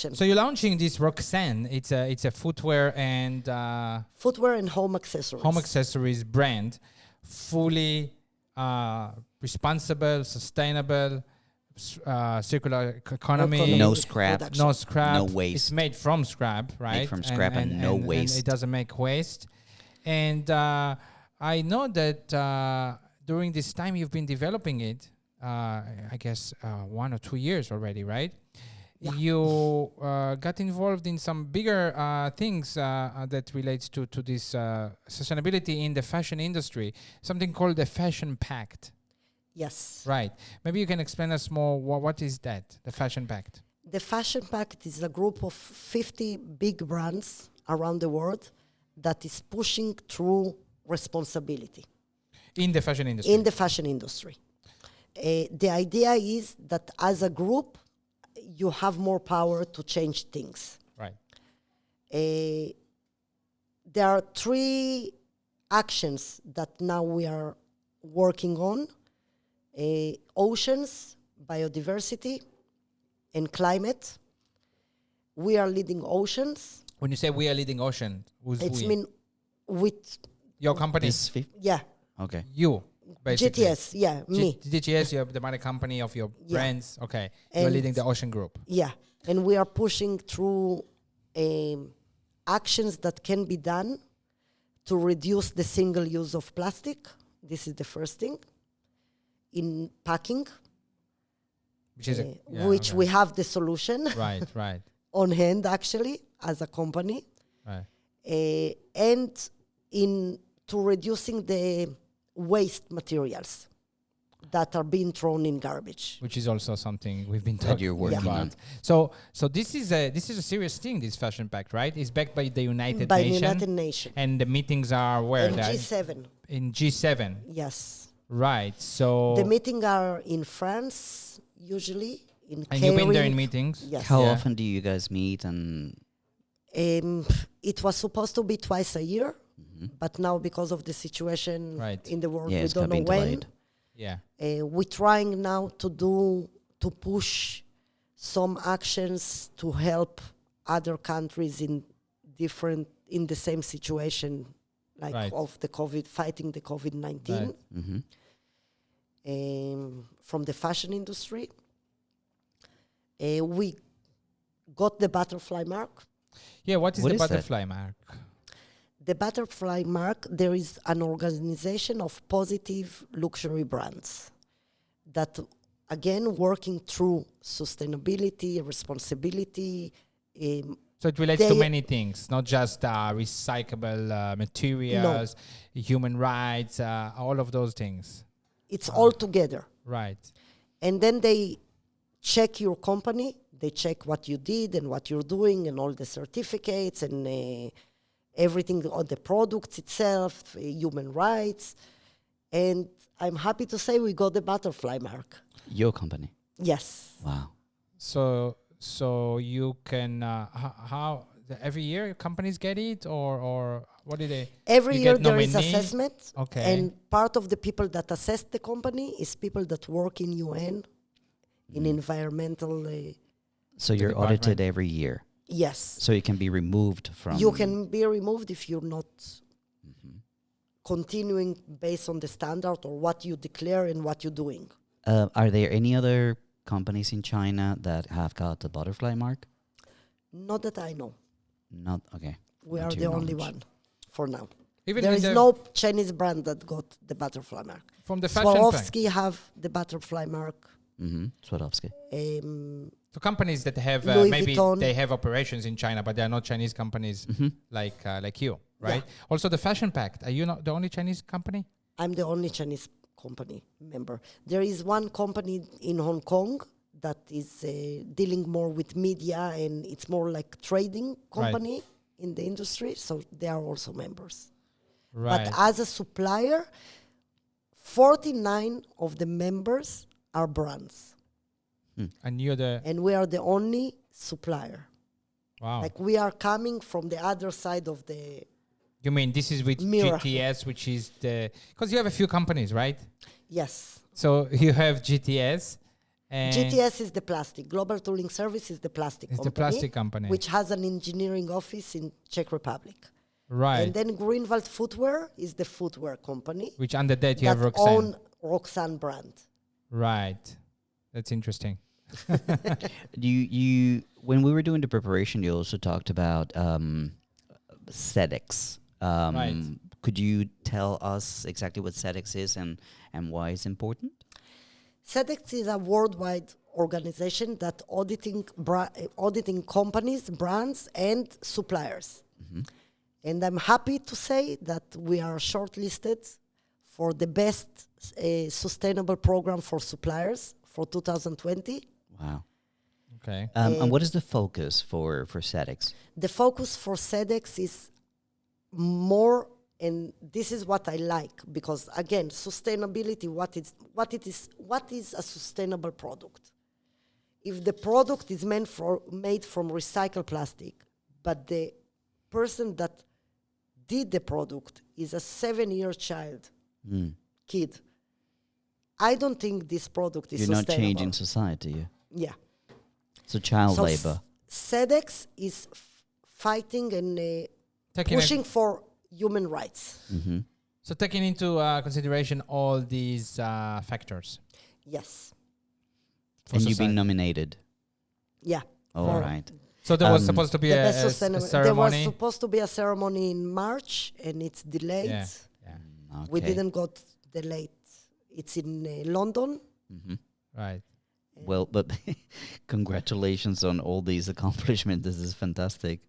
fashion. So you're launching this Roxanne. It's a footwear and Home accessories. home accessories brand, fully responsible, sustainable, circular economy. No scrap. production. No scrap. No waste. It's made from scrap, right? from scrap and no waste. And it doesn't make waste. And I know that during this time you've been developing it, I guess 1 or 2 years already, right? Yeah. You got involved in some bigger things that relates to this sustainability in the fashion industry, something called the Fashion Pact. Yes. Right. Maybe you can explain us more. What is that, the Fashion Pact? The Fashion Pact is a group of 50 big brands around the world that is pushing through responsibility In the fashion industry. in the fashion industry. The idea is that as a group, you have more power to change things. Right. There are 3 actions that now we are working on. Oceans, biodiversity, and climate. We are leading oceans. When you say we are leading ocean, who's It's we? mean with, Your company? yeah, Okay. You, basically. GTS, yeah, me. GTS, you're the mother company of your Yeah. brands. Okay. You're And- leading the ocean group. Yeah, and we are pushing through actions that can be done to reduce the single use of plastic. This is the first thing. In packing, Which is which we have the solution right. on hand actually as a company, Right. and in to reducing the waste materials that are being thrown in garbage. Which is also something we've been That talking you're working about. on. So this is a serious thing, this Fashion Pact, right? It's backed by the United By the Nations. United Nations. And the meetings are where? And They're G7, in G7. yes. Right. So The meetings are in France, usually, in and you've been there in Caring. meetings? Yes. How Yeah. often do you guys meet? And It was supposed to be twice a year, but now because of the situation Right. in the world, yeah, we it's don't got know been when. delayed. Yeah. We're trying now to push some actions to help other countries in the same situation, like Right. of the fighting the COVID-19 Right. Mm-hmm. from the fashion industry. We got the butterfly mark. Yeah, what is What the is that? butterfly mark? The butterfly mark, there is an organization of positive luxury brands that, again, working through sustainability, responsibility. So it relates to They- many things, not just recyclable materials, human rights, all of those things. It's all together. Right. And then they check your company. They check what you did and what you're doing and all the certificates and everything on the products itself, human rights. And I'm happy to say we got the butterfly mark. Your company. Yes. Wow. So you can how every year companies get it or what do they? Every You year get there is nominee? assessment. Okay. And part of the people that assess the company is people that work in UN, in environmental, So you're department. audited every year. yes. So you can be removed from. You can be removed if you're not continuing based on the standard or what you declare and what you're doing. Are there any other companies in China that have got the butterfly mark? Not that I know. Not okay. We Not are to the your only knowledge. one for now. Even There in is the- no Chinese brand that got the butterfly mark. from the Fashion Pact. Swarovski have the butterfly mark. Mm-hmm. Swarovski. So companies that have Louis maybe Vuitton. they have operations in China, but they are not Chinese companies like you, right? Also, the Fashion Pact. Are you not the only Chinese company? I'm the only Chinese company member. There is one company in Hong Kong that is dealing more with media, and it's more like trading company in the industry, so they are also members. Right. But as a supplier, 49 of the members are brands, And you're the and we are the only supplier. wow. Like we are coming from the other side of the You mean this is with mirror. GTS, which is the because you have a few companies, right? yes. So you have GTS, And GTS is the plastic. Global Tooling Service is the plastic it's company. the plastic company. Which has an engineering office in Czech Republic. Right. And then Grinvald Footwear is the footwear company Which under that you have that Roxanne. own Roxanne brand. Right. That's interesting. You when we were doing the preparation, you also talked about SEDEX. Right. Could you tell us exactly what SEDEX is and why it's important? SEDEX is a worldwide organization that auditing companies, brands, and suppliers. Mm-hmm. And I'm happy to say that we are shortlisted for the best sustainable program for suppliers for 2020. Wow. Okay. And what is the focus for SEDEX? The focus for SEDEX is more, and this is what I like, because again, sustainability, what is a sustainable product? If the product is made from recycled plastic, but the person that did the product is a 7-year kid, I don't think this product is You're not sustainable. changing society. Yeah. So child So labor. SEDEX is fighting and pushing for human rights. Mm-hmm. So taking into consideration all these factors. Yes. For And you've been society. nominated. Yeah. All For right. So there was Um, supposed to be The a best sustainable. There was ceremony. supposed to be a ceremony in March, and it's delayed. Yeah. Yeah. Okay. We didn't got delayed. It's in London. Mm-hmm. Right. Well, but congratulations on all these accomplishments. This is fantastic.